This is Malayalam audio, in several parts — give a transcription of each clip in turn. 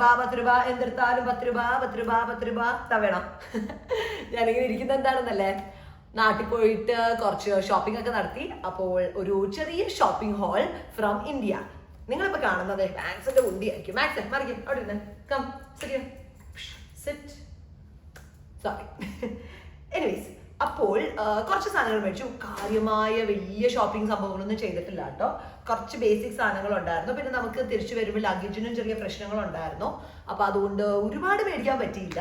10 രൂപ എന്തെടുത്താലും 10 രൂപ വേണം. ഞാനിങ്ങനെ ഇരിക്കുന്നത് എന്താണെന്നല്ലേ, നാട്ടിൽ പോയിട്ട് കുറച്ച് ഷോപ്പിംഗ് ഒക്കെ നടത്തി. അപ്പോൾ ഒരു ചെറിയ ഷോപ്പിംഗ് ഹാൾ ഫ്രം ഇന്ത്യ. നിങ്ങളിപ്പോൾ കാണുന്നത് മാക്സിന്റെ ഉണ്ടിയായിരിക്കും. മാക്സ് മറിക്കും അവിടെ ഇരുന്ന് കം ശരിയോ സിറ്റ് സോറി. എനിവേസ്, അപ്പോൾ കുറച്ച് സാധനങ്ങൾ മേടിച്ചു. കാര്യമായ വലിയ ഷോപ്പിംഗ് സംഭവങ്ങളൊന്നും ചെയ്തിട്ടില്ല കേട്ടോ. കുറച്ച് ബേസിക് സാധനങ്ങൾ ഉണ്ടായിരുന്നു. പിന്നെ നമുക്ക് തിരിച്ചു വരുമ്പോൾ ലഗേജിനും ചെറിയ പ്രശ്നങ്ങളുണ്ടായിരുന്നു. അപ്പോൾ അതുകൊണ്ട് ഒരുപാട് മേടിക്കാൻ പറ്റിയില്ല.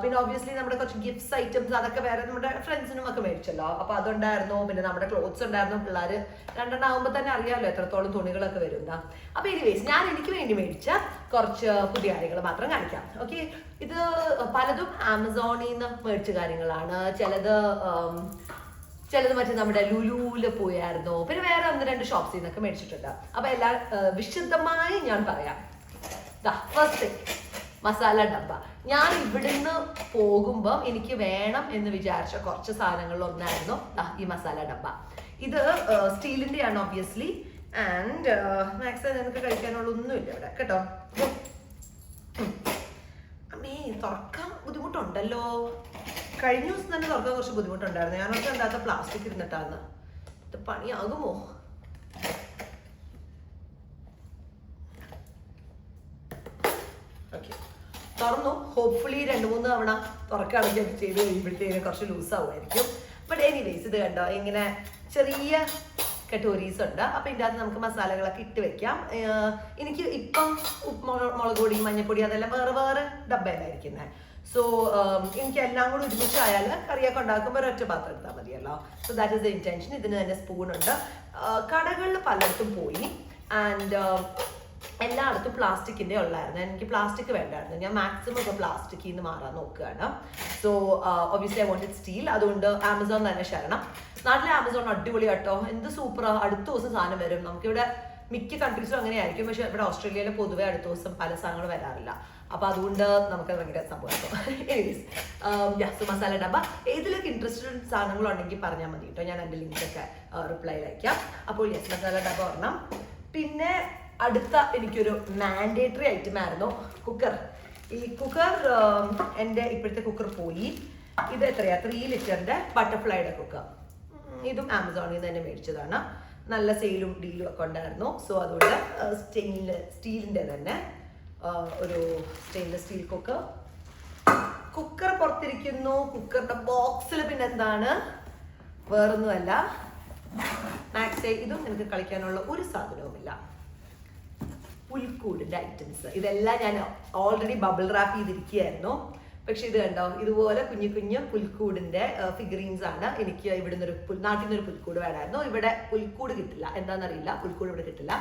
പിന്നെ ഒബ്വിയസ്ലി നമ്മുടെ കുറച്ച് ഗിഫ്റ്റ്സ് ഐറ്റംസ് അതൊക്കെ വേറെ നമ്മുടെ ഫ്രണ്ട്സിനും ഒക്കെ മേടിച്ചല്ലോ. അപ്പോൾ അതുണ്ടായിരുന്നു. പിന്നെ നമ്മുടെ ക്ലോത്ത്സ് ഉണ്ടായിരുന്നു. പിള്ളേർ 2 ആകുമ്പോൾ തന്നെ അറിയാമല്ലോ എത്രത്തോളം തുണികളൊക്കെ വരുന്ന. അപ്പോൾ എനിവേസ്, ഞാൻ എനിക്ക് വേണ്ടി മേടിച്ച കുറച്ച് പുതിയ കാര്യങ്ങൾ മാത്രം കാണിക്കാം. ഓക്കെ, ഇത് പലതും ആമസോണിൽ നിന്ന് മേടിച്ച കാര്യങ്ങളാണ്. ചിലത് മറ്റേ നമ്മുടെ ലുലുവിൽ പോയായിരുന്നു. പിന്നെ വേറെ 1-2 ഷോപ്സിൽ നിന്നൊക്കെ മേടിച്ചിട്ടുണ്ട്. അപ്പോൾ എല്ലാം വിശദമായി ഞാൻ പറയാം. ഫസ്റ്റ് മസാല ഡബ്ബ. ഞാൻ ഇവിടുന്ന് പോകുമ്പോൾ എനിക്ക് വേണം എന്ന് വിചാരിച്ച കുറച്ച് സാധനങ്ങളിൽ ഒന്നായിരുന്നു ഈ മസാല ഡബ്ബ. ഇത് സ്റ്റീലിന്റെ ആണ് ഒബ്വിയസ്ലി. ആൻഡ് മാക്സിമം നിനക്ക് കഴിക്കാനുള്ള ഒന്നുമില്ല ഇവിടെ കേട്ടോ. അമ്മേ, തുറക്കാൻ ബുദ്ധിമുട്ടുണ്ടല്ലോ. കഴിഞ്ഞ ദിവസം തന്നെ തുറക്കാൻ കുറച്ച് ബുദ്ധിമുട്ടുണ്ടായിരുന്നു. ഞാനൊക്കെ എന്താ പ്ലാസ്റ്റിക് ഇരുന്നിട്ടാന്ന്. ഇത് പണിയാകുമോ? ഓക്കെ, തുറന്നു. ഹോപ്പ്ഫുള്ളി 2-3 തവണ തുറക്കുകയാണെങ്കിൽ ചെയ്ത് കഴിയുമ്പോഴത്തേക്ക് കുറച്ച് ലൂസ് ആവുമായിരിക്കും. ബട്ട് എനിവേസ്, ഇത് കണ്ടോ ഇങ്ങനെ ചെറിയ കട്ടോരീസ് ഉണ്ട്. അപ്പം ഇതിൻ്റെ അകത്ത് നമുക്ക് മസാലകളൊക്കെ ഇട്ട് വെക്കാം. എനിക്ക് ഇപ്പം മുളക് പൊടി, മഞ്ഞൾപ്പൊടി അതെല്ലാം വേറെ വേറെ ഡബ്ബയിലായിരിക്കുന്നത്. സോ എനിക്ക് എല്ലാം കൂടി ഒരുമിച്ചായാൽ കറിയൊക്കെ ഉണ്ടാക്കുമ്പോൾ ഒരൊറ്റ പാത്രം എടുത്താൽ മതിയല്ലോ. So that is the intention. ഇതിന് തന്നെ സ്പൂണുണ്ട്. കടകളിൽ പലയിടത്തും പോയി. ആൻഡ് എല്ലായിടത്തും പ്ലാസ്റ്റിക്കിൻ്റെ ഉള്ളായിരുന്നു. എനിക്ക് പ്ലാസ്റ്റിക് വേണ്ടായിരുന്നു. ഞാൻ മാക്സിമം ഇപ്പോൾ പ്ലാസ്റ്റിക്കിൽ നിന്ന് മാറാൻ നോക്കുകയാണ്. So obviously I wanted steel. അതുകൊണ്ട് ആമസോൺ തന്നെ ശരണം. നാട്ടിലെ ആമസോൺ അടിപൊളി കേട്ടോ. എന്ത് സൂപ്പറാണ്. അടുത്ത ദിവസം സാധനം വരും. നമുക്കിവിടെ മിക്ക കൺട്രീസും അങ്ങനെയായിരിക്കും. പക്ഷേ ഇവിടെ ഓസ്ട്രേലിയയിൽ പൊതുവെ അടുത്ത ദിവസം പല സാധനങ്ങൾ വരാറില്ല. അപ്പോൾ അതുകൊണ്ട് നമുക്കത് ഭയങ്കര സംഭവം. Anyways, so masala dabba. ഏതിലൊക്കെ ഇൻട്രസ്റ്റഡ് സാധനങ്ങളുണ്ടെങ്കിൽ പറഞ്ഞാൽ മതി കേട്ടോ. ഞാൻ എൻ്റെ ലിങ്കൊക്കെ റിപ്ലൈയിൽ അയക്കാം. അപ്പോൾ മസാല ഡബ്ബ ഒരെണ്ണം. പിന്നെ അടുത്ത എനിക്കൊരു മാൻഡേറ്ററി ഐറ്റം ആയിരുന്നു കുക്കർ. ഈ കുക്കർ എൻ്റെ ഇപ്പോഴത്തെ കുക്കർ പോയി. ഇത് എത്രയാ? 3 ലിറ്ററിൻ്റെ ബട്ടർഫ്ലൈയുടെ കുക്കർ. ഇതും ആമസോണിൽ നിന്ന് തന്നെ മേടിച്ചതാണ്. നല്ല സെയിലും ഡീലും ഒക്കെ ഉണ്ടായിരുന്നു. സോ അതുകൊണ്ട് സ്റ്റീലിൻ്റെ തന്നെ ഒരു സ്റ്റെയിൻലെസ് സ്റ്റീൽ കുക്കർ. കുക്കർ പുറത്തിരിക്കുന്നു. കുക്കറിൻ്റെ ബോക്സിൽ പിന്നെ എന്താണ്, വേറൊന്നുമല്ല മാക്സേ. ഇതും എനിക്ക് കളിക്കാനുള്ള ഒരു സാധനവുമില്ല. പുൽക്കൂടിൻ്റെ ഐറ്റംസ്. ഇതെല്ലാം ഞാൻ ഓൾറെഡി ബബിൾ റാപ്പ് ചെയ്തിരിക്കുകയായിരുന്നു. പക്ഷെ ഇത് കണ്ടോ, ഇതുപോലെ കുഞ്ഞു കുഞ്ഞു പുൽക്കൂടിൻ്റെ ഫിഗറീൻസ് ആണ്. എനിക്ക് ഇവിടുന്ന് നാട്ടിൽ നിന്നൊരു പുൽക്കൂട് വേണമായിരുന്നു. ഇവിടെ പുൽക്കൂട് കിട്ടില്ല, എന്താണെന്നറിയില്ല. പുൽക്കൂട് ഇവിടെ കിട്ടില്ല.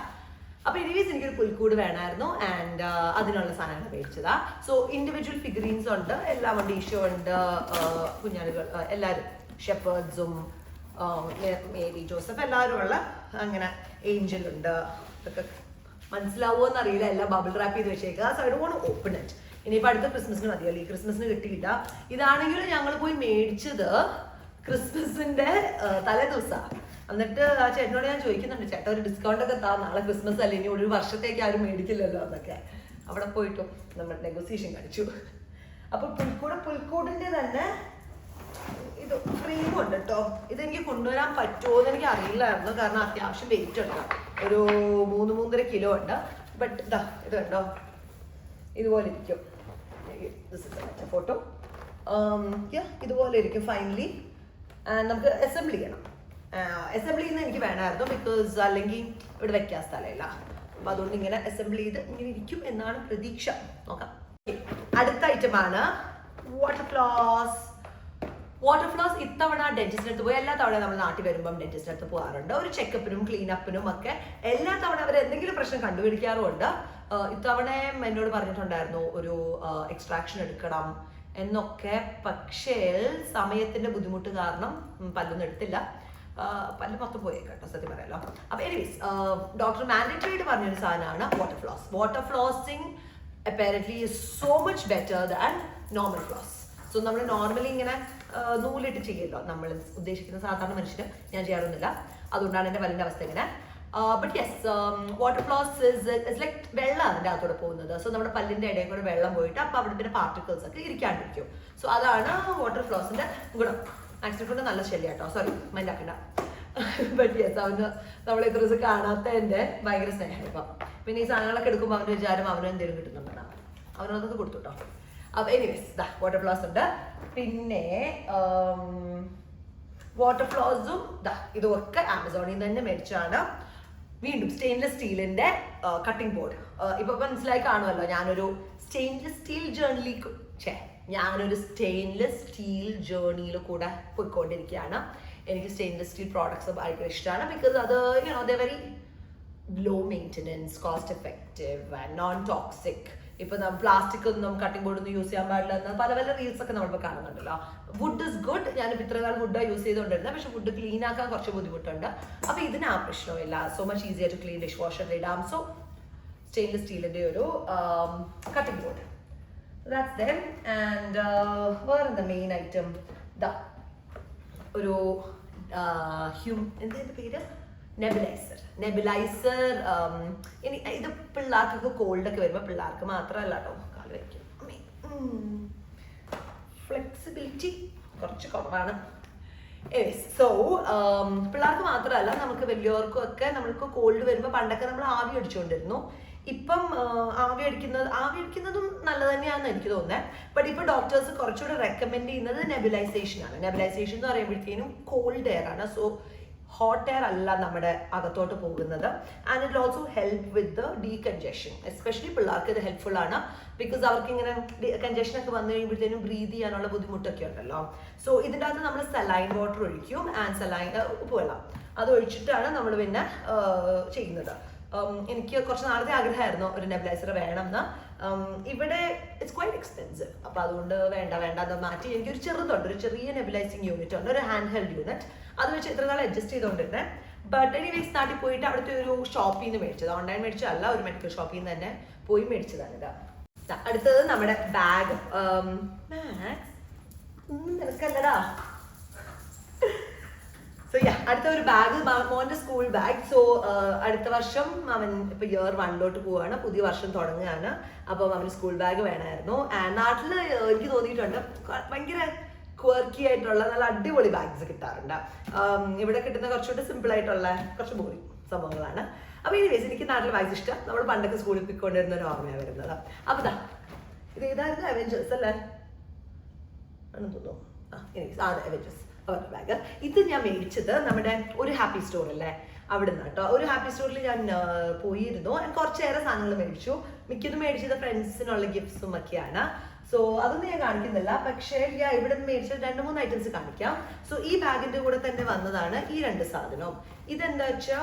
അപ്പോൾ എനിവേസ് എനിക്കൊരു പുൽക്കൂട് വേണമായിരുന്നു. ആൻഡ് അതിനുള്ള സാധനങ്ങൾ മേടിച്ചതാ. സോ ഇൻഡിവിജ്വൽ ഫിഗറീൻസ് ഉണ്ട്. എല്ലാം ഉണ്ട്. ഈശോ ഉണ്ട്, കുഞ്ഞാളുകൾ എല്ലാവരും, ഷെപ്പേർഡ്സും മേരി ജോസഫ് എല്ലാവരും ഉള്ള അങ്ങനെ ഏഞ്ചലുണ്ട്. ഇതൊക്കെ മനസ്സിലാവുമോ എന്നറിയില്ല. എല്ലാം ബബിൾ റാപ്പ് ചെയ്ത് വെച്ചേക്കുക. So I don't want to open it. ഇനിയിപ്പോൾ അടുത്ത ക്രിസ്മസിന് മതിയല്ലോ. ഈ ക്രിസ്മസിന് കിട്ടിയില്ല. ഇതാണെങ്കിലും ഞങ്ങൾ പോയി മേടിച്ചത് ക്രിസ്മസിന്റെ തലേ ദിവസമാണ്. എന്നിട്ട് ആ ചേട്ടനോട് ഞാൻ ചോദിക്കുന്നുണ്ട്, ചേട്ടാ ഒരു ഡിസ്കൗണ്ട് ഒക്കെ താ, നാളെ ക്രിസ്മസ് അല്ലേ, ഇനി ഒരു വർഷത്തേക്ക് ആരും മേടിക്കില്ലല്ലോ എന്നൊക്കെ. അവിടെ പോയിട്ടും നമ്മൾ നെഗോസിയേഷൻ കാണിച്ചു. അപ്പോൾ പുൽക്കൂടിൻ്റെ തന്നെ ഇത് ഫ്രെയിമുണ്ട് കേട്ടോ. ഇതെനിക്ക് കൊണ്ടുവരാൻ പറ്റുമോ എന്ന് എനിക്ക് അറിയില്ലായിരുന്നു. കാരണം അത്യാവശ്യം വെയിറ്റ് ഉണ്ട്. ഒരു 3-3.5 കിലോ ഉണ്ട്. ബട്ട് ഇത് കണ്ടോ, ഇതുപോലെ ഇരിക്കും. ഫോട്ടോ ഇതുപോലെ ഇരിക്കും ഫൈനലി. നമുക്ക് അസംബിൾ ചെയ്യണം. അസംബിൾ ചെയ്യുന്നത് എനിക്ക് വേണമായിരുന്നു. ബിക്കോസ് അല്ലെങ്കിൽ ഇവിടെ വെക്കാൻ സ്ഥലമില്ല. അപ്പം അതുകൊണ്ട് ഇങ്ങനെ അസംബിൾ ചെയ്ത് ഇങ്ങനെ ഇരിക്കും എന്നാണ് പ്രതീക്ഷ. നോക്കാം. അടുത്ത ഐറ്റമാണ് വാട്ടർ ഫ്ലോസ്. വാട്ടർ ഫ്ലോസ് ഇത്തവണ ഡെന്റിസ്റ്റിൻ്റെ അടുത്ത് പോയി. എല്ലാ തവണയും നമ്മൾ നാട്ടിൽ വരുമ്പം ഡെന്റിസ്റ്റിൻ്റെ അടുത്ത് പോകാറുണ്ട്. ഒരു ചെക്കപ്പിനും ക്ലീനപ്പിനും ഒക്കെ. എല്ലാ തവണ അവർ എന്തെങ്കിലും പ്രശ്നം കണ്ടുപിടിക്കാറുമുണ്ട്. ഇത്തവണയും എന്നോട് പറഞ്ഞിട്ടുണ്ടായിരുന്നു ഒരു എക്സ്ട്രാക്ഷൻ എടുക്കണം എന്നൊക്കെ. പക്ഷേ സമയത്തിൻ്റെ ബുദ്ധിമുട്ട് കാരണം പല്ലൊന്നും എടുത്തില്ല. പല്ല് മൊത്തം പോയേക്കട്ടോ സത്യം പറയാലോ. അപ്പോൾ എനിവേസ്, ഡോക്ടർ മാൻഡേറ്ററി ആയിട്ട് പറഞ്ഞൊരു സാധനമാണ് water floss. Water flossing apparently is so much better than normal floss. So നമ്മൾ നോർമലി ഇങ്ങനെ നൂലിട്ട് ചെയ്യുമല്ലോ നമ്മൾ ഉദ്ദേശിക്കുന്ന സാധാരണ മനുഷ്യന്. ഞാൻ ചെയ്യാറൊന്നുമില്ല. അതുകൊണ്ടാണ് എൻ്റെ പല്ലിൻ്റെ അവസ്ഥ ഇങ്ങനെ. But yes water floss is like വെള്ളം അതിൻ്റെ അകത്തൂടെ പോകുന്നത്. സോ നമ്മുടെ പല്ലിൻ്റെ ഇടയിൽ കൂടെ വെള്ളം പോയിട്ട് അപ്പോൾ അവിടെ പിന്നെ പാർട്ടിക്കിൾസ് ഒക്കെ ഇരിക്കാണ്ടിരിക്കും. സോ അതാണ് വാട്ടർ ഫ്ലോസിൻ്റെ ഗുണം. ആക്സിഡൻറ്റ് നല്ല ശല്യം കേട്ടോ, സോറി മൈൻഡാക്കണ്ട. ബട്ട് യെസ് അവന് നമ്മൾ ഇത്ര ദിവസം കാണാത്തതിൻ്റെ ഭയങ്കര സ്നേഹം. ഇപ്പം പിന്നെ ഈ സാധനങ്ങളൊക്കെ എടുക്കുമ്പോൾ അവൻ്റെ വിചാരം അവനും എന്തെങ്കിലും കിട്ടുന്നുണ്ടാണ്, അവനതൊക്കെ കൊടുത്തു കേട്ടോ. അപ്പോൾ എനിവേസ് വാട്ടർ ഫ്ലോസ് ഉണ്ട്. പിന്നെ വാട്ടർ ഫ്ലോസും ഇതൊക്കെ ആമസോണിൽ നിന്ന് തന്നെ മേടിച്ചാണ്. വീണ്ടും സ്റ്റെയിൻലെസ് സ്റ്റീലിന്റെ കട്ടിംഗ് ബോർഡ്. ഇപ്പൊ മനസ്സിലായി കാണുമല്ലോ, ഞാനൊരു സ്റ്റെയിൻലെസ് സ്റ്റീൽ ജേർണിയിൽ കൂടെ പോയിക്കൊണ്ടിരിക്കുകയാണ്. എനിക്ക് സ്റ്റെയിൻലെസ് സ്റ്റീൽ പ്രോഡക്ട്സ് ഭയങ്കര ഇഷ്ടമാണ്. ബിക്കോസ് അത് they very low maintenance, cost effective and non toxic. ഇപ്പൊ പ്ലാസ്റ്റിക് ഒന്നും കട്ടിംഗ് ബോർഡ് ഒന്നും യൂസ് ചെയ്യാൻ പാടില്ല എന്ന് പല പല റീൽസ് ഒക്കെ നമ്മളിപ്പോൾ കാണുന്നുണ്ടല്ലോ. Wood is good. ഞാനിപ്പോൾ ഇത്ര കാലം വുഡ് യൂസ് ചെയ്തുകൊണ്ടിരുന്നത്, പക്ഷെ വുഡ് ക്ലീൻ ആക്കാൻ കുറച്ച് ബുദ്ധിമുട്ടുണ്ട്. അപ്പൊ ഇതിന് ആ പ്രശ്നമില്ല. So much easier to clean dishwasher ഇടാം. സോ സ്റ്റെയിൻലെസ് സ്റ്റീലിന്റെ ഒരു cutting board, that's then. And വേറെന്താ മെയിൻ ഐറ്റം, ഒരു എന്തിന്റെ പേര്, നെബുലൈസർ. ഇനി ഇത് പിള്ളേർക്കൊക്കെ കോൾഡൊക്കെ വരുമ്പോൾ, പിള്ളേർക്ക് മാത്രമല്ല കേട്ടോ, കാല് വയ്ക്കും, ഫ്ലെക്സിബിലിറ്റി കുറച്ച് കുറവാണ്. സോ പിള്ളേർക്ക് മാത്രമല്ല, നമുക്ക് വലിയവർക്കും ഒക്കെ നമ്മൾക്ക് കോൾഡ് വരുമ്പോൾ പണ്ടൊക്കെ നമ്മൾ ആവി അടിച്ചുകൊണ്ടിരുന്നു. ഇപ്പം ആവി അടിക്കുന്നതും നല്ലത് തന്നെയാണെന്ന് എനിക്ക് തോന്നുന്നത്. ബട്ട് ഇപ്പോൾ ഡോക്ടേഴ്സ് കുറച്ചുകൂടെ റെക്കമെൻഡ് ചെയ്യുന്നത് നെബുലൈസേഷൻ ആണ്. നെബുലൈസേഷൻ എന്ന് പറയുമ്പോഴത്തേനും കോൾഡ് എയർ ആണ്. സോ ഹോട്ട് എയർ അല്ല നമ്മുടെ അകത്തോട്ട് പോകുന്നത്. And it also help with the decongestion. Especially പിള്ളേർക്ക് ഇത് ഹെൽപ്ഫുൾ ആണ്. ബിക്കോസ് അവർക്ക് ഇങ്ങനെ കൺജഷൻ ഒക്കെ വന്നു കഴിയുമ്പോഴത്തേനും ബ്രീത് ചെയ്യാനുള്ള ബുദ്ധിമുട്ടൊക്കെ ഉണ്ടല്ലോ. സോ ഇതിൻ്റെ അകത്ത് നമ്മൾ സലൈൻ വാട്ടർ ഒഴിക്കും. ആൻഡ് സലൈൻ ഉപ്പുവെള്ളം അത് ഒഴിച്ചിട്ടാണ് നമ്മൾ പിന്നെ ചെയ്യുന്നത്. എനിക്ക് കുറച്ച് നാളത്തെ ആഗ്രഹമായിരുന്നു ഒരു നെബുലൈസർ വേണമെന്ന്. ഇവിടെ ഇറ്റ്സ് ക്വൈറ്റ് എക്സ്പെൻസീവ്. അപ്പോൾ അതുകൊണ്ട് വേണ്ട അത് മാറ്റി എനിക്കൊരു ചെറുതുണ്ട്, ഒരു ചെറിയ നെബുലൈസിങ് യൂണിറ്റ് ഉണ്ട്, ഒരു ഹാൻഡ് ഹെൽഡ് യൂണിറ്റ്. അത് വെച്ച് ഇത്ര നാൾ അഡ്ജസ്റ്റ് ചെയ്തുകൊണ്ടിരുന്നത്. ബട്ട് എനിവേസ് നാട്ടിൽ പോയിട്ട് അവിടുത്തെ ഒരു ഷോപ്പിൽ നിന്ന് മേടിച്ചത്, ഓൺലൈൻ മേടിച്ചതല്ല, ഒരു മെഡിക്കൽ ഷോപ്പിൽ നിന്ന് തന്നെ പോയി മേടിച്ചതാണ് ഇത്. അടുത്തത് നമ്മുടെ ബാഗ്. നിനക്കല്ലടാ. സോ അടുത്ത ഒരു ബാഗ്, മോൻ്റെ സ്കൂൾ ബാഗ്. സോ അടുത്ത വർഷം അവൻ ഇപ്പൊ ഇയർ 1 പോവാണ്, പുതിയ വർഷം തുടങ്ങുകയാണ്. അപ്പം അവന് സ്കൂൾ ബാഗ് വേണമായിരുന്നു. നാട്ടിൽ എനിക്ക് തോന്നിയിട്ടുണ്ട് ഭയങ്കര ക്വർക്കി ആയിട്ടുള്ള നല്ല അടിപൊളി ബാഗ്സ് കിട്ടാറുണ്ട്. ഇവിടെ കിട്ടുന്ന കുറച്ചുകൂടി സിമ്പിൾ ആയിട്ടുള്ള കുറച്ച് ബോറിംഗ് സംഭവങ്ങളാണ്. അപ്പൊ എനിവേസ് എനിക്ക് നാട്ടിൽ ബാഗ്സ് ഇഷ്ടം. നമ്മൾ പണ്ടൊക്കെ സ്കൂളിൽ പോയിക്കൊണ്ടിരുന്ന ഒരു ഓർമ്മയാണ് വരുന്നത്. അപ്പൊ ഇത് ഏതായിരുന്നു, അവെഞ്ചേഴ്സ് അല്ലേ ആണെന്ന് തോന്നുന്നു. Avengers bag. ഇത് ഞാൻ മേടിച്ചത് നമ്മുടെ ഒരു ഹാപ്പി സ്റ്റോർ അല്ലേ, അവിടെ നിന്ന് കേട്ടോ. ഒരു ഹാപ്പി സ്റ്റോറിൽ ഞാൻ പോയിരുന്നു. കുറച്ചേറെ സാധനങ്ങൾ മേടിച്ചു. മിക്കതും മേടിച്ചത് ഫ്രണ്ട്സിനുള്ള ഗിഫ്റ്റ്സും ഒക്കെയാണ്. സോ അതൊന്നും ഞാൻ കാണിക്കുന്നില്ല. പക്ഷേ ഞാൻ ഇവിടെ നിന്ന് മേടിച്ച 2-3 ഐറ്റംസ് കാണിക്കാം. സോ ഈ ബാഗിന്റെ കൂടെ തന്നെ വന്നതാണ് ഈ 2 സാധനവും. ഇതെന്താ വെച്ചാ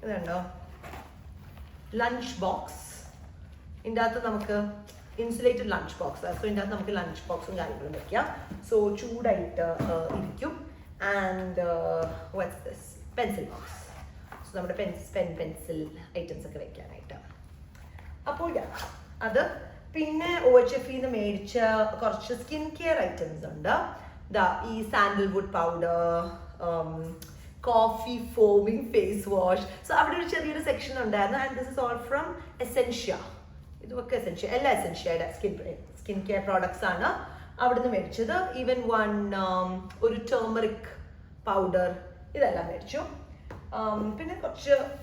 ഇതുണ്ടോ, ലഞ്ച് ബോക്സ്. ഇതിൻ്റെ അകത്ത് നമുക്ക് ഇൻസുലേറ്റഡ് ലഞ്ച് ബോക്സ്. സോ ഇതിൻ്റെ അകത്ത് നമുക്ക് ലഞ്ച് ബോക്സും കാര്യങ്ങളും വെക്കാം. സോ ചൂടായിട്ട് ഇരിക്കും. And what's this, pencil box. So നമ്മുടെ പെൻസിൽ ഐറ്റംസ് ഒക്കെ വെക്കാനായിട്ട്. അപ്പോൾ അത് പിന്നെ OHFന്ന് മേടിച്ച കുറച്ച് സ്കിൻ കെയർ ഐറ്റംസ് ഉണ്ട്. ഈ sandalwood powder, coffee foaming face wash. So അവിടെ ഒരു ചെറിയൊരു സെക്ഷൻ ഉണ്ടായിരുന്നു. And this is all from Essentia. ഇതൊക്കെ എല്ലാ എസെൻഷ്യയുടെ സ്കിൻ കെയർ പ്രോഡക്ട്സ് ആണ് അവിടുന്ന് മേടിച്ചത്. ഈവൻ ഒരു ടേമറിക് പൗഡർ, ഇതെല്ലാം മേടിച്ചു. പിന്നെ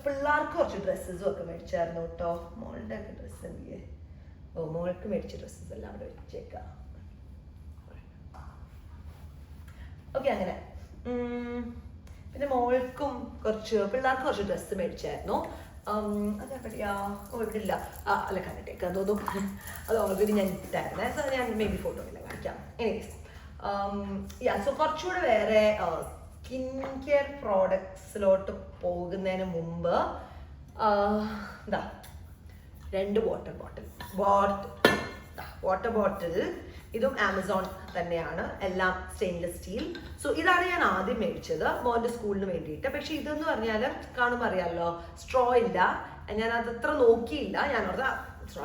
പിള്ളേർക്ക് കുറച്ച് ഡ്രസ്സസും ഒക്കെ മേടിച്ചായിരുന്നു കേട്ടോ. മോളുടെ ഒക്കെ ഡ്രസ്സ് എന്തിയെ, മോൾക്ക് മേടിച്ച ഡ്രസ്സസ് എല്ലാം അവിടെ വെച്ചേക്കാം. ഓക്കെ, അങ്ങനെ. പിന്നെ മോൾക്കും പിള്ളേർക്ക് കുറച്ച് ഡ്രസ്സ് മേടിച്ചായിരുന്നു. അതെവിടെയാ, ഇവിടെ ഇല്ല, അല്ല കണ്ടിട്ടേക്ക് തോന്നുന്നു. അത് ഓൾറെഡി ഞാൻ ഇട്ടായിരുന്നേ. സോ ഞാൻ മേ ബി ഫോട്ടോ ഇല്ല കാണിക്കാം. എനിവേസ് സോ കുറച്ചുകൂടെ വേറെ സ്കിൻ കെയർ പ്രോഡക്ട്സിലോട്ട് പോകുന്നതിന് മുമ്പ് 2 വാട്ടർ ബോട്ടിൽ. ഇതും ആമസോൺ തന്നെയാണ്, എല്ലാം സ്റ്റെയിൻലെസ് സ്റ്റീൽ. സോ ഇതാണ് ഞാൻ ആദ്യം മേടിച്ചത് മോൻ്റെ സ്കൂളിന് വേണ്ടിയിട്ട്. പക്ഷെ ഇതെന്ന് പറഞ്ഞാൽ കാണുമ്പോൾ അറിയാമല്ലോ, സ്ട്രോ ഇല്ല. ഞാൻ അതത്ര നോക്കിയില്ല. ഞാൻ ഓർത്ത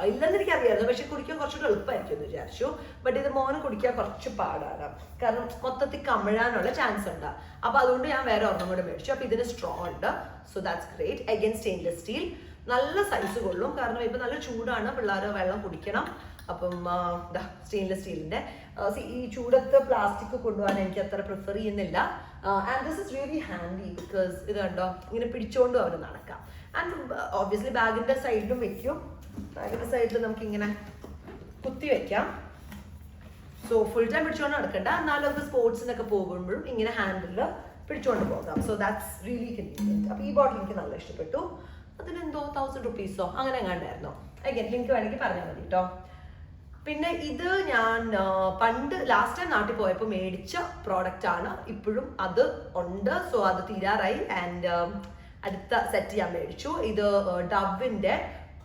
ഇല്ലെന്ന് എനിക്കറിയായിരുന്നു, പക്ഷെ കുടിക്കാൻ കുറച്ചുകൂടെ എളുപ്പമായിരിക്കും എന്ന് വിചാരിച്ചു. ബട്ട് ഇത് മോന് കുടിക്കാൻ കുറച്ച് പാടാണ്, കാരണം മൊത്തത്തിൽ കമിഴാനുള്ള ചാൻസ് ഉണ്ട്. അപ്പൊ അതുകൊണ്ട് ഞാൻ വേറെ ഒരെണ്ണം കൂടെ മേടിച്ചു. അപ്പൊ ഇതിന് സ്ട്രോ ഉണ്ട്, so that's great. Again stainless steel, നല്ല സൈസ് കൊള്ളും, കാരണം ഇപ്പൊ നല്ല ചൂടാണ്, പിള്ളേർ വെള്ളം കുടിക്കണം. അപ്പം സ്റ്റെയിൻലെസ് സ്റ്റീലിന്റെ ഈ ചൂടത്ത് പ്ലാസ്റ്റിക് കൊണ്ടുപോകാൻ എനിക്ക് അത്ര പ്രിഫർ ചെയ്യുന്നില്ല. And this is really handy because ഇത് കണ്ടോ ഇങ്ങനെ പിടിച്ചോണ്ടും അവർ നടക്കാം. ആൻഡ് ഓബ്വിയസ്ലി ബാഗിന്റെ സൈഡിലും വെക്കും, ബാഗിന്റെ സൈഡിൽ നമുക്ക് ഇങ്ങനെ കുത്തി വെക്കാം. സോ ഫുൾ ടൈം പിടിച്ചോണ്ട് നടക്കണ്ട, എന്നാലും നമുക്ക് സ്പോർട്സിനൊക്കെ പോകുമ്പോഴും ഇങ്ങനെ ഹാൻഡിൽ പിടിച്ചോണ്ട് പോകാം. So that's really convenient. അപ്പോൾ ഈ ബോട്ടിൽ എനിക്ക് നല്ല ഇഷ്ടപ്പെട്ടു. അതിനെന്തോ 1000 rupees അങ്ങനെ എങ്ങാണ്ടായിരുന്നോ. അഗൈൻ ലിങ്ക് വേണമെങ്കിൽ പറഞ്ഞാൽ മതി കേട്ടോ. പിന്നെ ഇത് ഞാൻ പണ്ട് ലാസ്റ്റ് ടൈം നാട്ടിൽ പോയപ്പോൾ മേടിച്ച പ്രോഡക്റ്റ് ആണ്, ഇപ്പോഴും അത് ഉണ്ട്. സോ അത് തീരാറായി. ആൻഡ് അടുത്ത സെറ്റ് ഞാൻ മേടിച്ചു. ഇത് ഡവിന്റെ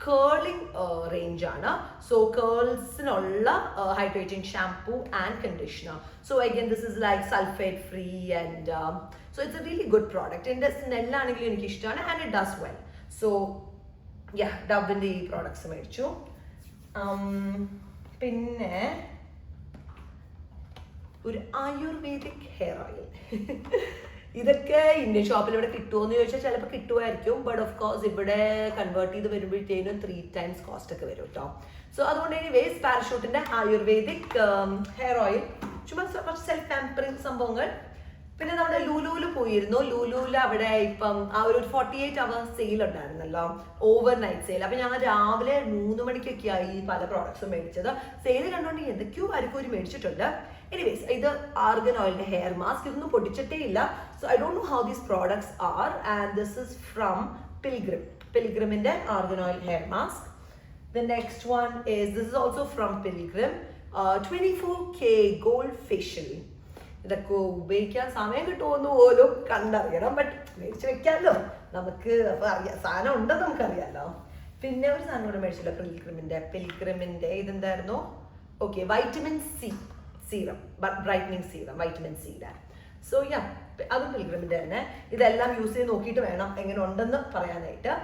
കേളിംഗ് റേഞ്ച് ആണ്. സോ കേൾസിനുള്ള hydrating shampoo and conditioner. So again this is like sulphate free and so it's a really good product. എൻ്റെ സ്മെല്ലാണെങ്കിലും എനിക്ക് ഇഷ്ടമാണ് and it does well. So yeah, ഡവിന്റെ ഈ പ്രോഡക്ട്സ് മേടിച്ചു. പിന്നെ ഒരു ആയുർവേദിക് ഹെയർ ഓയിൽ. ഇതൊക്കെ ഇന്ത്യൻ ഷോപ്പിൽ ഇവിടെ കിട്ടുമോ എന്ന് ചോദിച്ചാൽ ചിലപ്പോൾ കിട്ടുമായിരിക്കും. ബട്ട് ഓഫ് കോഴ്സ് ഇവിടെ കൺവേർട്ട് ചെയ്ത് വരുമ്പോഴത്തേനും 3 times കോസ്റ്റ് ഒക്കെ വരും കേട്ടോ. സോ അതുകൊണ്ട് എനിവേസ് പാരഷൂട്ടിന്റെ ആയുർവേദിക് ഹെയർ ഓയിൽ, ചുമ്മാ കുറച്ച് സെൽഫ് പാമ്പറിങ് സംഭവങ്ങൾ. പിന്നെ നമ്മുടെ ലുലുവിൽ പോയിരുന്നു. ലുലുവിൽ അവിടെ ഇപ്പം ആ ഒരു 48 hours സെയിൽ ഉണ്ടായിരുന്നല്ലോ, ഓവർ നൈറ്റ് സെയിൽ. അപ്പൊ ഞങ്ങൾ രാവിലെ 3 മണിക്കൊക്കെയായി പല പ്രോഡക്ട്സും മേടിച്ചത്. സെയിൽ കണ്ടുകൊണ്ട് എന്തൊക്കെയോ ആർക്കും മേടിച്ചിട്ടുണ്ട്. എനിവേസ് ഇത് ആർഗൻ ഓയിലിന്റെ ഹെയർ മാസ്ക്. ഇതൊന്നും പൊടിച്ചിട്ടേ ഇല്ല. So I don't know how these products are. And this is from പിൽഗ്രിമിന്റെ argan oil hair mask. The next one is, this is also from Pilgrim, 24K gold facial. ഇതൊക്കെ ഉപയോഗിക്കാൻ സമയം കിട്ടുമെന്ന് പോലും കണ്ടറിയണം. ബട്ട് മേടിച്ച് വെക്കാമല്ലോ നമുക്ക്, അപ്പൊ അറിയാം സാധനം ഉണ്ടെന്ന് നമുക്കറിയാമല്ലോ. പിന്നെ ഒരു സാധനം കൂടെ മേടിച്ചില്ല പിൽഗ്രിമിന്റെ ഇതെന്തായിരുന്നു, okay, vitamin C serum, brightening serum, vitamin സിയുടെ. സോ യാ, അതും പിൽഗ്രിമിന്റെ തന്നെ. ഇതെല്ലാം യൂസ് ചെയ്ത് നോക്കിയിട്ട് വേണം എങ്ങനെ ഉണ്ടെന്ന് പറയാനായിട്ട്.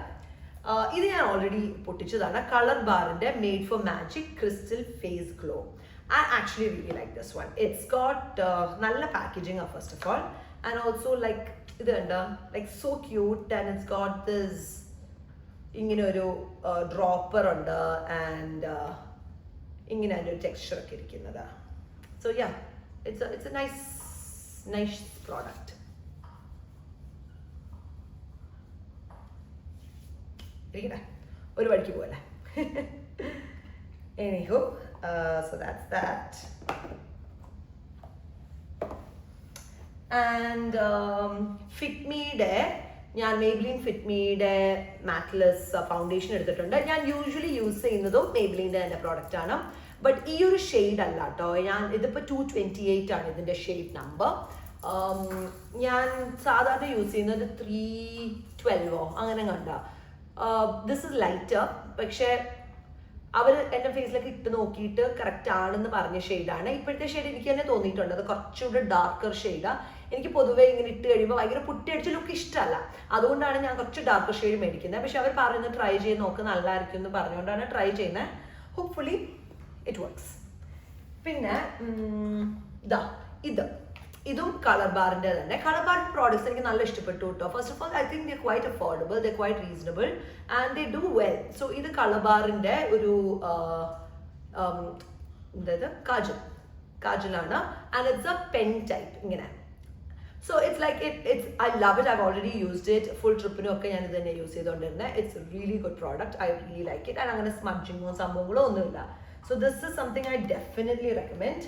ഇത് ഞാൻ ഓൾറെഡി പൊട്ടിച്ചതാണ്. കളർ ബാറിന്റെ made for magic crystal face glow. I actually really like this one. It's got nalla packaging first of all, and also like idu unda like so cute, and it's got this ingine oru dropper unda and ingine oru texture okke irikkunnada. So yeah, it's a nice product. irikka oru vadikku pole. Anyhow, so that's that. And ഫിറ്റ്മിയുടെ ഞാൻ മെയ്ബ്ലിൻ ഫിറ്റ്മിയുടെ മാറ്റ്ലെസ് ഫൗണ്ടേഷൻ എടുത്തിട്ടുണ്ട്. ഞാൻ യൂഷ്വലി യൂസ് ചെയ്യുന്നതും മെയ്ബ്ലിൻ്റെ തന്നെ പ്രോഡക്റ്റ് ആണ്. ബട്ട് ഈ ഒരു ഷെയ്ഡ് അല്ല കേട്ടോ. ഇതിപ്പോൾ 228 ആണ് ഇതിൻ്റെ ഷെയ്ഡ് നമ്പർ. ഞാൻ സാധാരണ യൂസ് ചെയ്യുന്നത് 312 അങ്ങനെ കണ്ട. ദിസ് ഇസ് ലൈറ്റർ, പക്ഷേ അവർ എൻ്റെ ഫേസിലൊക്കെ ഇട്ട് നോക്കിയിട്ട് കറക്റ്റ് ആണെന്ന് പറഞ്ഞ ഷെയ്ഡാണ്. ഇപ്പോഴത്തെ ഷെയ്ഡ് എനിക്ക് തന്നെ തോന്നിയിട്ടുണ്ട് അത് കുറച്ചുകൂടെ ഡാർക്കർ ഷെയ്ഡാണ്. എനിക്ക് പൊതുവേ ഇങ്ങനെ ഇട്ട് കഴിയുമ്പോൾ ഭയങ്കര പുട്ടിയടിച്ച ലുക്ക് ഇഷ്ടമല്ല. അതുകൊണ്ടാണ് ഞാൻ കുറച്ച് ഡാർക്കർ ഷെയ്ഡ് മേടിക്കുന്നത്. പക്ഷെ അവർ പറയുന്നത് ട്രൈ ചെയ്ത് നോക്ക്, നല്ലതായിരിക്കും എന്ന് പറഞ്ഞുകൊണ്ടാണ് ട്രൈ ചെയ്യുന്നത്. Hopefully it works. പിന്നെ ഇതും കളർ ബാറിൻ്റെ തന്നെ. കളർ ബാർ പ്രോഡക്ട്സ് എനിക്ക് നല്ല ഇഷ്ടപ്പെട്ടു കേട്ടോ. First of all I think they quite affordable, they quite reasonable and they do well. So ഇത് കളർ ബാറിൻ്റെ ഒരു കാജലാണ്. And it's a pen type ഇങ്ങനെ. So it's like I love it. I already used it. Full ട്രിപ്പിനും ഒക്കെ ഞാൻ ഇത് തന്നെ യൂസ് ചെയ്തുകൊണ്ടിരുന്നത്. It's really good product. I really like it. And അങ്ങനെ സ്മഡ്ജിങ്ങോ സംഭവങ്ങളോ ഒന്നുമില്ല. So this is something I definitely recommend.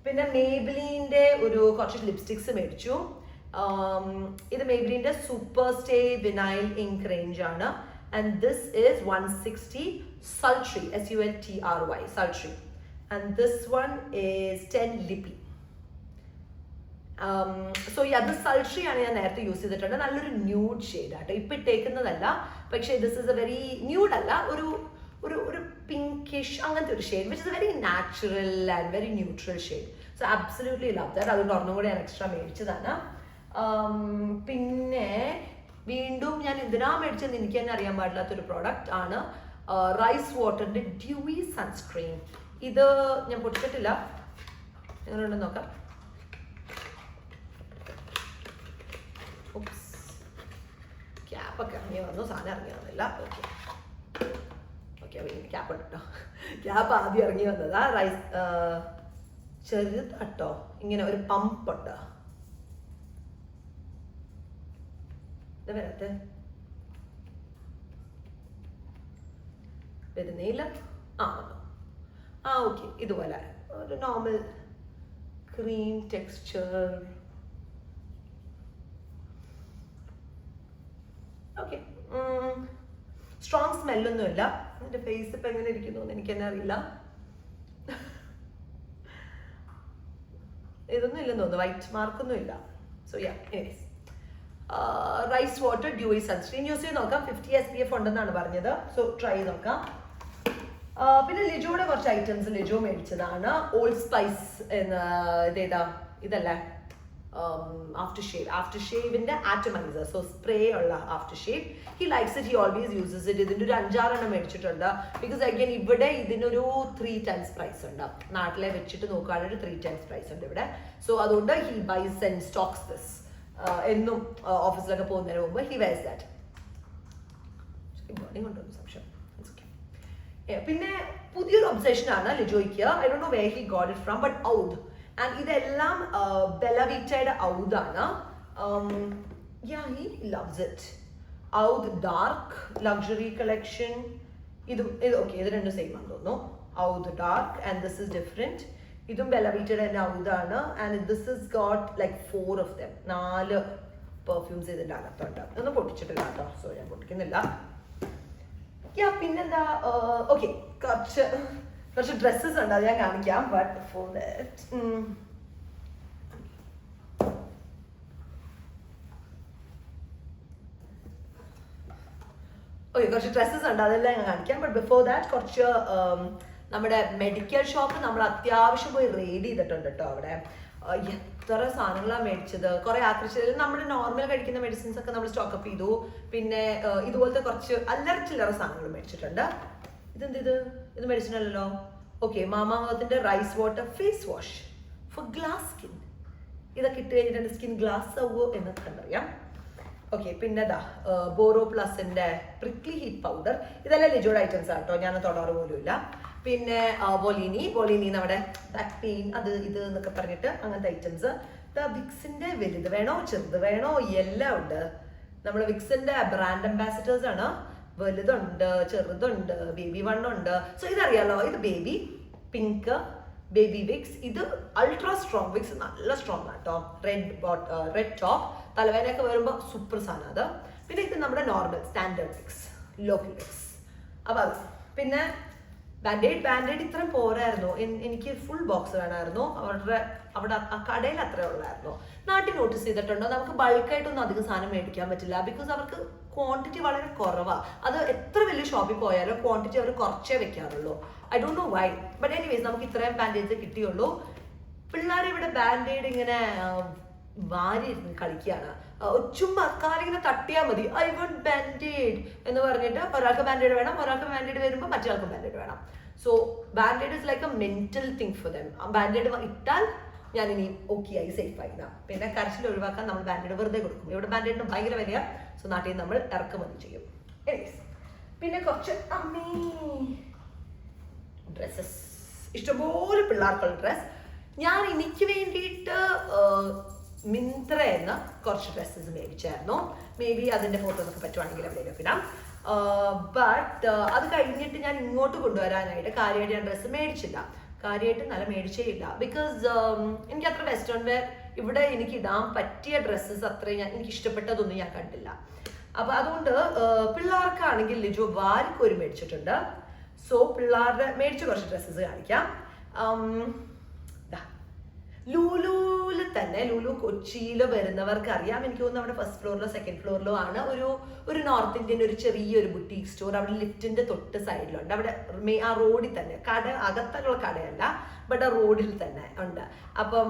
പിന്നെ മേബ്ലിൻ്റെ ഒരു കുറച്ച് ലിപ്സ്റ്റിക്സ് മേടിച്ചു. ഇത് മേബ്ലിൻ്റെ super stay vinyl ink range ആണ്. And this is 160 sultry, SULTRY, sultry. And this one is 10 lippy. So അത് സൾട്രി ആണ് ഞാൻ നേരത്തെ യൂസ് ചെയ്തിട്ടുണ്ട്. നല്ലൊരു ന്യൂഡ് ഷെയ്ഡ് ആട്ടോ. ഇപ്പം ഇട്ടേക്കുന്നതല്ല, പക്ഷേ this is A very nude അല്ല, ഒരു പിങ്കിഷ് അങ്ങനത്തെ ഒരു shade, which is very natural and very neutral shade. So absolutely love that. അതുകൊണ്ട് ഒരെണ്ണം കൂടെ ഞാൻ എക്സ്ട്രാ മേടിച്ചതാണ്. പിന്നെ വീണ്ടും ഞാൻ എന്തിനാ മേടിച്ചതെന്ന് എനിക്ക് തന്നെ അറിയാൻ പാടില്ലാത്തൊരു പ്രോഡക്റ്റ് ആണ്. റൈസ് വാട്ടറിന്റെ ഡ്യൂയി സൺസ്ക്രീൻ. ഇത് ഞാൻ പൊട്ടിച്ചിട്ടില്ല, എങ്ങനെയുണ്ടെന്ന് നോക്കാം. ക്യാപ്പൊക്കെ ഇറങ്ങി വന്നു, സാധനം ഇറങ്ങി വന്നില്ല. ഓക്കെ ഓക്കെ, ക്യാപ്പ് ഉണ്ട് കേട്ടോ. ക്യാപ്പ് ആദ്യം ഇറങ്ങി വന്നതാ. റൈസ് ചെറുതാട്ടോ, ഇങ്ങനെ ഒരു പമ്പ് ഉണ്ട്. ഇത് വരത്തെ വരുന്നില്ല. ഓക്കെ, ഇതുപോലെ ഒരു normal cream texture. Okay, strong സ്മെല്ലൊന്നുമില്ല. എൻ്റെ ഫേസ് ഇപ്പം എങ്ങനെ ഇരിക്കുന്നു എന്ന് എനിക്ക് തന്നെ അറിയില്ല. ഇതൊന്നും ഇല്ലെന്ന് തോന്നുന്നു, വൈറ്റ് മാർക്കൊന്നും ഇല്ല. So yeah, anyways rice water dewy sunscreen use ചെയ്ത് നോക്കാം. 50 SPF ഉണ്ടെന്നാണ് പറഞ്ഞത്. സോ ട്രൈ ചെയ്ത് നോക്കാം. പിന്നെ ലിജോയുടെ കുറച്ച് ഐറ്റംസ് ലിജോ മേടിച്ചതാണ്. ഓൾഡ് സ്പൈസ് എന്ന ഇതല്ലേ ആഫ്റ്റർ ഷേവിന്റെ ആറ്റമൈസർ. സോ സ്പ്രേ ഉള്ള after shave. He likes it, he always uses it. ഇതിന്റെ ഒരു 5-6 എണ്ണം മേടിച്ചിട്ടുണ്ട്. ബിക്കോസ് അഗൈൻ ഇവിടെ ഇതിനൊരു 3 times പ്രൈസ് ഉണ്ട്. നാട്ടിലെ വെച്ചിട്ട് നോക്കുകയാണെങ്കിൽ 3 times പ്രൈസ് ഉണ്ട് ഇവിടെ. സോ അതുകൊണ്ട് he buys and stocks this. എന്നും ഓഫീസിലൊക്കെ പോകുന്നതിന് മുമ്പ് ഹി വെയർസ് ദാറ്റ്. സംശയം. പിന്നെ പുതിയൊരു ഒബ്സെഷൻ ആണ് ലിജോയ്ക്ക്. I don't know where he got it from, but oud. And ഇതെല്ലാം ബെല്ലവിറ്റയുടെ ഔദാണ്. He loves it. Oud dark luxury collection. ഇത് ഓക്കെ, ഇത് രണ്ടും സെയിം ആണെന്ന് തോന്നുന്നു. Oud dark and this is different. ഇതും ബെല്ലവിറ്റയുടെ തന്നെ ഔദാണ്. And this is got like 4 of them. 4 perfumes ഇതിൻ്റെ അകത്തുണ്ട്. ഇതൊന്നും പൊട്ടിച്ചിട്ടില്ല കേട്ടോ, സോ ഞാൻ പൊട്ടിക്കുന്നില്ല. പിന്നെന്താ, ഓക്കെ, കുറച്ച് ഡ്രസ്സസ് ഉണ്ട്, അത് ഞാൻ കാണിക്കാം. ബട്ട് ഫോർ ദാറ്റ് ഓക്കെ, കുറച്ച് ഡ്രസ്സസ് ഉണ്ട്, അതെല്ലാം ഞാൻ കാണിക്കാം. ബട്ട് ബിഫോർ ദാറ്റ് കുറച്ച് നമ്മുടെ മെഡിക്കൽ ഷോപ്പ് നമ്മൾ അത്യാവശ്യം പോയി റെയ്ഡ് ചെയ്തിട്ടുണ്ട് കേട്ടോ. അവിടെ എത്ര സാധനങ്ങളാണ് മേടിച്ചത്. കുറെ ആകർഷിച്ചത് നമ്മുടെ നോർമൽ കഴിക്കുന്ന മെഡിസിൻസ് ഒക്കെ നമ്മൾ സ്റ്റോക്കപ്പ് ചെയ്തു. പിന്നെ ഇതുപോലത്തെ കുറച്ച് അല്ലറ ചില്ലറ സാധനങ്ങൾ മേടിച്ചിട്ടുണ്ട്. ഇത് മെഡിസിൻ അല്ലല്ലോ. ഓക്കെ, മാമാമത്തിന്റെ rice water face wash for glass skin. ഇതൊക്കെ ഇട്ട് കഴിഞ്ഞിട്ട് എൻ്റെ സ്കിൻ ഗ്ലാസ് ആവുമോ എന്ന് കണ്ടറിയാം. ഓക്കെ, പിന്നെ ബോറോ പ്ലസിന്റെ പ്രിക്ലി ഹീറ്റ് പൗഡർ. ഇതെല്ലാം ലിജോഡ് ഐറ്റംസ് ആണ് കേട്ടോ, ഞാൻ തൊടാറ് പോലും ഇല്ല. പിന്നെ ബൊലീനി നമ്മുടെ ബാക്ക് പെയിൻ അത് ഇത് എന്നൊക്കെ പറഞ്ഞിട്ട് അങ്ങനത്തെ ഐറ്റംസ്. വിക്സിന്റെ വലുത് വേണോ ചെറുത് വേണോ എല്ലാം ഉണ്ട്. നമ്മൾ വിക്സിന്റെ ബ്രാൻഡ് അംബാസിഡേഴ്സ് ആണ്. വലുതുണ്ട്, ചെറുതുണ്ട്, ബേബി 1 ഉണ്ട്. സോ ഇതറിയാലോ, ഇത് ബേബി പിങ്ക് ബേബി വിക്സ്. ഇത് അൾട്രാ സ്ട്രോങ് വിക്സ്, നല്ല സ്ട്രോങ് ആട്ടോ. റെഡ് ടോപ്പ്, തലവേദനയൊക്കെ വരുമ്പോൾ സൂപ്പർ സാധനം അത്. പിന്നെ ഇത് നമ്മുടെ normal standard Vicks, local Vicks. അപ്പൊ അത് പിന്നെ ബാൻഡേഡ് ഇത്രയും പോരായിരുന്നു. എനിക്ക് ഫുൾ ബോക്സ് വേണമായിരുന്നു. അവിടെ ആ കടയിൽ അത്രേ ഉള്ളായിരുന്നു. നാട്ടിൽ നോട്ടീസ് ചെയ്തിട്ടുണ്ടോ, നമുക്ക് ബൾക്കായിട്ടൊന്നും അധികം സാധനം മേടിക്കാൻ പറ്റില്ല. ബിക്കോസ് അവർക്ക് ക്വാണ്ടിറ്റി വളരെ കുറവാണ്. അത് എത്ര വലിയ ഷോപ്പിൽ പോയാലും ക്വാണ്ടിറ്റി അവർ കുറച്ചേ വെക്കാറുള്ളൂ. I don't know why, but anyways നമുക്ക് ഇത്രയും ബാൻഡേജ് കിട്ടിയുള്ളൂ. പിള്ളേർ ഇവിടെ ബാൻഡേഡ് ഇങ്ങനെ വാരി കളിക്കുകയാണ്. ചുമ്മാ കാലിങ്ങനെ തട്ടിയാൽ മതി. ഐ വോണ്ട് ബാൻഡേഡ് എന്ന് പറഞ്ഞിട്ട് ഒരാൾക്ക് ബാൻഡേഡ് വേണം, ഒരാൾക്ക് ബാൻഡേഡ് വരുമ്പോൾ മറ്റൊരാൾക്ക് ബാൻഡേഡ് വേണം. So band-aid is like A mental thing for them. Band-aid ഇട്ടാൽ ഞാൻ ഇനി ഓക്കെ ആയി സേഫ് ആയി. പിന്നെ കരച്ചിൽ ഒഴിവാക്കാൻ നമ്മൾ ബാൻഡേഡ് വെറുതെ കൊടുക്കും. ഇവിടെ ബാൻഡേഡിന് ഭയങ്കര വിലയാ. സോ നാട്ടിൽ നിന്ന് നമ്മൾ ഇറക്കുമതി ചെയ്യും. പിന്നെ കുറച്ച് ഡ്രസ്സസ്, ഇഷ്ടംപോലെ പിള്ളേർക്കുള്ള ഡ്രസ്. ഞാൻ എനിക്ക് വേണ്ടിയിട്ട് മിന്ത്ര എന്ന കുറച്ച് ഡ്രസ്സസ് മേടിച്ചായിരുന്നു. മേ ബി അതിൻ്റെ ഫോട്ടോ ഒക്കെ പറ്റുവാണെങ്കിൽ എവിടെയെങ്കിലും ഇടാം. ബട്ട് അത് കഴിഞ്ഞിട്ട് ഞാൻ ഇങ്ങോട്ട് കൊണ്ടുവരാനായിട്ട് കാര്യമായിട്ട് ഞാൻ ഡ്രസ്സ് മേടിച്ചില്ല. കാര്യമായിട്ട് നല്ല മേടിച്ചേ ഇല്ല. ബിക്കോസ് എനിക്ക് അത്ര വെസ്റ്റേൺ വെയർ ഇവിടെ എനിക്ക് ഇടാൻ പറ്റിയ ഡ്രസ്സസ് അത്രയും എനിക്ക് ഇഷ്ടപ്പെട്ടതൊന്നും ഞാൻ കണ്ടില്ല. അപ്പൊ അതുകൊണ്ട് പിള്ളേർക്കാണെങ്കിൽ ലിജോ വാരിക്കോരി മേടിച്ചിട്ടുണ്ട്. സോ പിള്ളേരുടെ മേടിച്ച കുറച്ച് ഡ്രസ്സസ് കാണിക്കാം. ലുലുവിൽ തന്നെ, ലുലു കൊച്ചിയിൽ വരുന്നവർക്ക് അറിയാം. എനിക്ക് തോന്നുന്നു അവിടെ ഫസ്റ്റ് ഫ്ലോറിലോ സെക്കൻഡ് ഫ്ലോറിലോ ആണ് ഒരു നോർത്ത് ഇന്ത്യൻ ഒരു ചെറിയൊരു ബുട്ടീക്ക് സ്റ്റോർ. അവിടെ ലിഫ്റ്റിന്റെ തൊട്ട് സൈഡിലുണ്ട്. അവിടെ ആ റോഡിൽ തന്നെ, കട അകത്തുള്ള കടയല്ല, ബട്ട് ആ റോഡിൽ തന്നെ ഉണ്ട്. അപ്പം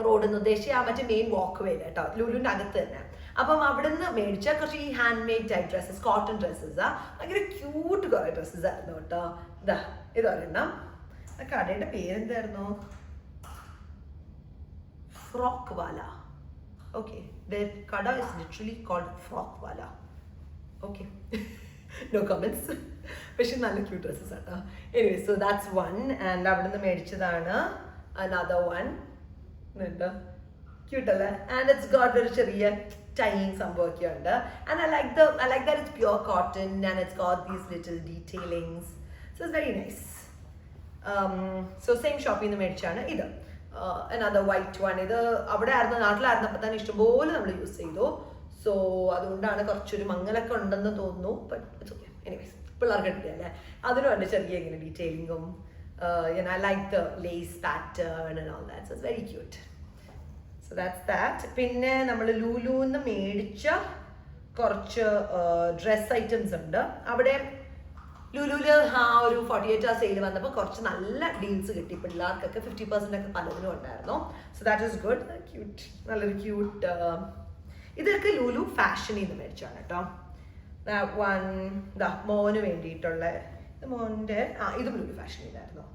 റോഡിൽ നിന്ന് ഉദ്ദേശിച്ച് ആ മറ്റേ മെയിൻ വാക്ക് വേ കേട്ടോ, ലുലുവിൻ്റെ അകത്ത് തന്നെ. അപ്പം അവിടുന്ന് മേടിച്ച കുറച്ച് ഈ handmade type dresses, cotton dresses ഭയങ്കര ക്യൂട്ട് കുറേ ഡ്രസ്സസ് ആയിരുന്നു കേട്ടോ. ഇതാ ഇതൊരെണ്ണം. ആ കടയുടെ പേരെന്തായിരുന്നു? ഫ്രോക്ക് വാല. ഓക്കെ, കട is literally called Frock Wala. Okay, no comments. പക്ഷെ നല്ല ക്യൂട്ട് ഡ്രസ്സസ് ആട്ടോ. Anyway, so that's one. And അവിടുന്ന് മേടിച്ചതാണ് അനദർ വൺ. ക്യൂട്ട് അല്ലേ? ആൻഡ് ഇറ്റ്സ് ഗോട്ട് ഒരു ചെറിയ ടൈനിങ് സംഭവമൊക്കെ ഉണ്ട്. And I like that it's pure cotton and it's got these little detailings. So it's very nice. So same ഷോപ്പിൽ നിന്ന് മേടിച്ചാണ് ഇത്. another white one. ഇത് അവിടെ ആയിരുന്നു, നാട്ടിലായിരുന്നപ്പോൾ തന്നെ ഇഷ്ടംപോലെ നമ്മൾ യൂസ് ചെയ്തു. സോ അതുകൊണ്ടാണ് കുറച്ചൊരു മങ്ങലൊക്കെ ഉണ്ടെന്ന് തോന്നുന്നു. But it's okay. എനിവേസ്, പിള്ളേർക്ക് കിട്ടിയല്ലേ, അതിനും ഉണ്ട് ചെറിയ ഇങ്ങനെ ഡീറ്റെയിലിങ്ങും. I like the lace pattern and all that. So it's very cute. So that's that. പിന്നെ നമ്മൾ ലുലുന്ന് മേടിച്ച കുറച്ച് ഡ്രസ് ഐറ്റംസ് ഉണ്ട്. അവിടെ ലുലുല് ആ ഒരു 48 hour സെയിൽ വന്നപ്പോൾ കുറച്ച് നല്ല ഡീൽസ് കിട്ടി പിള്ളേർക്കൊക്കെ. 50% ഒക്കെ പലതിനും ഉണ്ടായിരുന്നു. So that is good. Cute, നല്ലൊരു ക്യൂട്ട്. ഇതൊക്കെ ലുലു ഫാഷനിൽ നിന്ന് മേടിച്ചാണ് കേട്ടോ. വൺ ഇതാ മോന് വേണ്ടിയിട്ടുള്ള, ഇത് മോൻ്റെ ഇതും ലുലു ഫാഷനിലായിരുന്നു.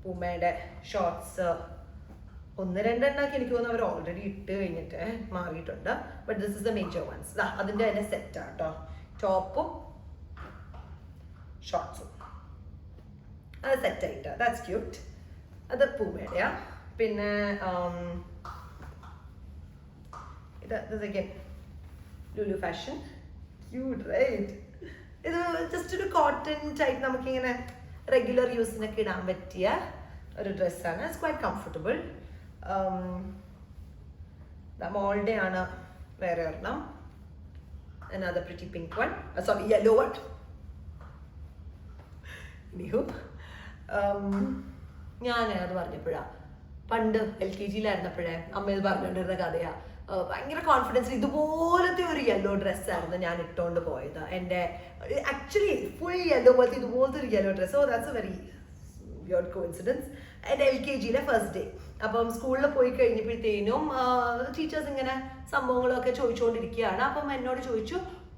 പൂമയുടെ ഷോർട്സ് 1-2 എണ്ണമൊക്കെ എനിക്ക് തോന്നുന്നു അവർ ഓൾറെഡി ഇട്ട് കഴിഞ്ഞിട്ട് മാറിയിട്ടുണ്ട്. But this is the major ones. അതിൻ്റെ തന്നെ സെറ്റാണ് കേട്ടോ. ടോപ്പും ഷോർട്സും അത് സെറ്റായിട്ട്. That's cute. അത് പൂമയുടെയാ. പിന്നെ ഇത് again Lulu fashion. Cute right? ഇത് ജസ്റ്റ് ഒരു കോട്ടൺ ടൈപ്പ്, നമുക്കിങ്ങനെ റെഗുലർ യൂസിനൊക്കെ ഇടാൻ പറ്റിയ ഒരു ഡ്രസ്സാണ്. It's quite comfortable. മോളുടെ ആണ് വേറെ ഒരെണ്ണം. another pretty pink one. Sorry, yellow one. Anywho, ഞാൻ അത് പറഞ്ഞപ്പോഴാ പണ്ട് LKG-യിലായിരുന്നപ്പോഴേ അമ്മയിൽ പറഞ്ഞുകൊണ്ടിരുന്ന കഥയാ. ഭയങ്കര കോൺഫിഡൻസ് ഇതുപോലത്തെ ഒരു യെല്ലോ ഡ്രസ്സായിരുന്നു ഞാൻ ഇട്ടുകൊണ്ട് പോയത്. എൻ്റെ ആക്ച്വലി ഫുൾ യെല്ലോ പോലത്തെ ഇതുപോലത്തെ ഒരു yellow dress. Oh that's a very weird coincidence. എൻ്റെ LKG-യിലെ ഫസ്റ്റ് ഡേ. അപ്പം സ്കൂളിൽ പോയി കഴിഞ്ഞപ്പോഴത്തേനും ടീച്ചേഴ്സ് ഇങ്ങനെ സംഭവങ്ങളൊക്കെ ചോദിച്ചുകൊണ്ടിരിക്കുകയാണ്. അപ്പം എന്നോട് ചോദിച്ചു,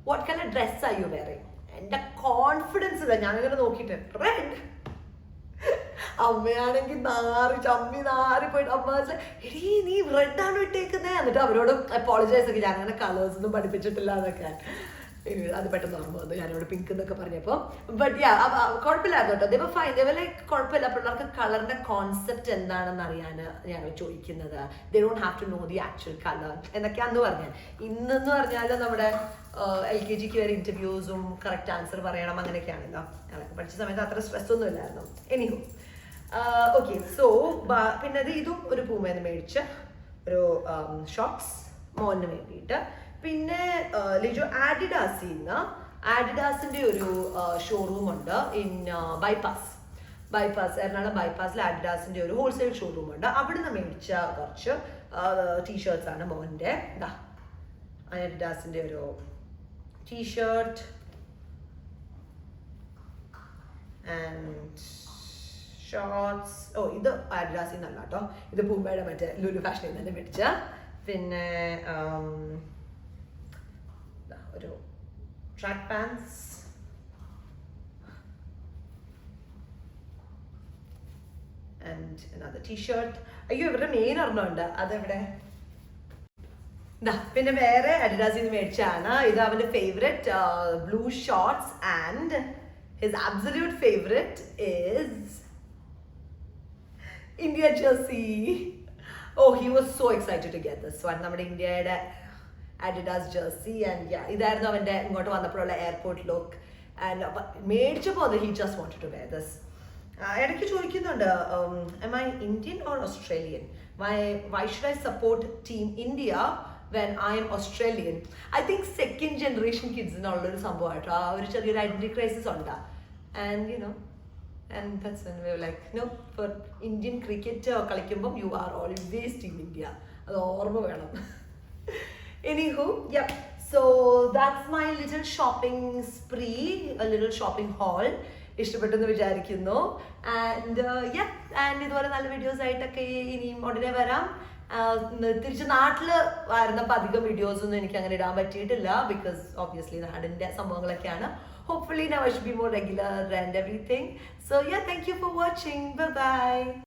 what kind of dress are you wearing? എൻ്റെ കോൺഫിഡൻസ് ഇല്ല. ഞാനിങ്ങനെ നോക്കിയിട്ട് റെഡ്. അമ്മയാണെങ്കിൽ നാറി പോയിട്ട് അമ്മ എടീ നീ റെഡാണ് ഇട്ടേക്കുന്നത്. എന്നിട്ട് അവരോട് അപ്പോളജൈസ് ഒക്കെ, ഞാനങ്ങനെ കളേഴ്സ് ഒന്നും പഠിപ്പിച്ചിട്ടില്ല എന്നൊക്കെ. അത് പെട്ടെന്ന് ഓർമ്മ വന്നു ഞാനിവിടെ പിങ്ക് എന്നൊക്കെ പറഞ്ഞപ്പോൾ. ബട്ട് കുഴപ്പമില്ലായിരുന്നു കേട്ടോ. ദേ ഫൈൻ, ദേ ലൈക്ക് കുഴപ്പമില്ല. പിള്ളേർക്ക് കളറിന്റെ കോൺസെപ്റ്റ് എന്താണെന്ന് അറിയാൻ ഞങ്ങൾ ചോദിക്കുന്നത്. They don't have to know the actual colour എന്നൊക്കെയാന്ന് പറഞ്ഞാൽ. ഇന്നെന്ന് പറഞ്ഞാൽ നമ്മുടെ LKG-ക്ക് വരെ ഇന്റർവ്യൂസും കറക്റ്റ് ആൻസർ പറയണം അങ്ങനെയൊക്കെയാണല്ലോ. ഞങ്ങൾക്ക് പഠിച്ച സമയത്ത് അത്ര സ്ട്രെസ് ഒന്നും ഇല്ലായിരുന്നു. Anyhow okay. സോ പിന്നെ ഇതും ഒരു പൂമേന്ന് മേടിച്ച ഒരു ഷോർട്സ് മോന് വേണ്ടിയിട്ട്. പിന്നെ ലിജോ ആഡിഡാസിന്റെ ഒരു ഷോറൂം ഉണ്ട് ഇൻ ബൈപ്പാസ് എറണാകുളം ബൈപ്പാസിൽ. ആഡിഡാസിന്റെ ഒരു ഹോൾസെയിൽ ഷോറൂം ഉണ്ട്. അവിടുന്ന് മേടിച്ച കുറച്ച് ടീഷർട്സ് ആണ് മോൻ്റെ. ആഡിഡാസിന്റെ ഒരു ടീഷർട്ട് ആൻഡ് ഷോർട്സ്. ഓ ഇത് ആഡിഡാസിൽ നിന്നല്ല കേട്ടോ, ഇത് പൂമയുടെ മറ്റേ ലുലു ഫാഷനിൽ തന്നെ മേടിച്ച. പിന്നെ ഒരു track pants and another t-shirt. അയ്യോ ഇവരുടെ മെയിൻ ഒരെണ്ണമുണ്ട്, അതെവിടെ? പിന്നെ വേറെ അഡിഡാസിൽ നിന്ന് മേടിച്ചാണ്. ഇത് അവന്റെ favourite blue shorts and his absolute favourite is India jersey. Oh, he was so excited to get this one. നമ്മുടെ ഇന്ത്യയുടെ Adidas jersey. And yeah, ഇതായിരുന്നു അവൻ്റെ ഇങ്ങോട്ട് വന്നപ്പോഴുള്ള എയർപോർട്ട് ലുക്ക്. ആൻഡ് മേടിച്ചപ്പോൾ he just wanted to wear this. ഇടയ്ക്ക് ചോദിക്കുന്നുണ്ട്, am I Indian or Australian? Why should I support Team India when I am Australian? I think second generation kids എന്നുള്ളൊരു സംഭവമായിട്ടോ ആ ഒരു ചെറിയൊരു ഐഡന്റിറ്റി ക്രൈസിസ് ഉണ്ട്. And you know, and that's when we were like, no, for Indian cricket കളിക്കുമ്പം you are always Team India. അത് ഓർമ്മ വേണം. Anywho, yeah, so that's my little shopping spree, a little shopping haul. ഇഷ്ടപ്പെട്ടെന്ന് വിചാരിക്കുന്നു. ആൻഡ് yeah, and ഇതുപോലെ നല്ല വീഡിയോസ് ആയിട്ടൊക്കെ ഇനിയും ഉടനെ വരാം. തിരിച്ച് നാട്ടിൽ വരുന്നപ്പോൾ അധികം വീഡിയോസ് ഒന്നും എനിക്ക് അങ്ങനെ ഇടാൻ പറ്റിയിട്ടില്ല, ബിക്കോസ് ഓബ്വിയസ്ലി നാടിൻ്റെ സംഭവങ്ങളൊക്കെയാണ്. Hopefully now I should be more regular and everything. So yeah, thank you for watching. Bye bye.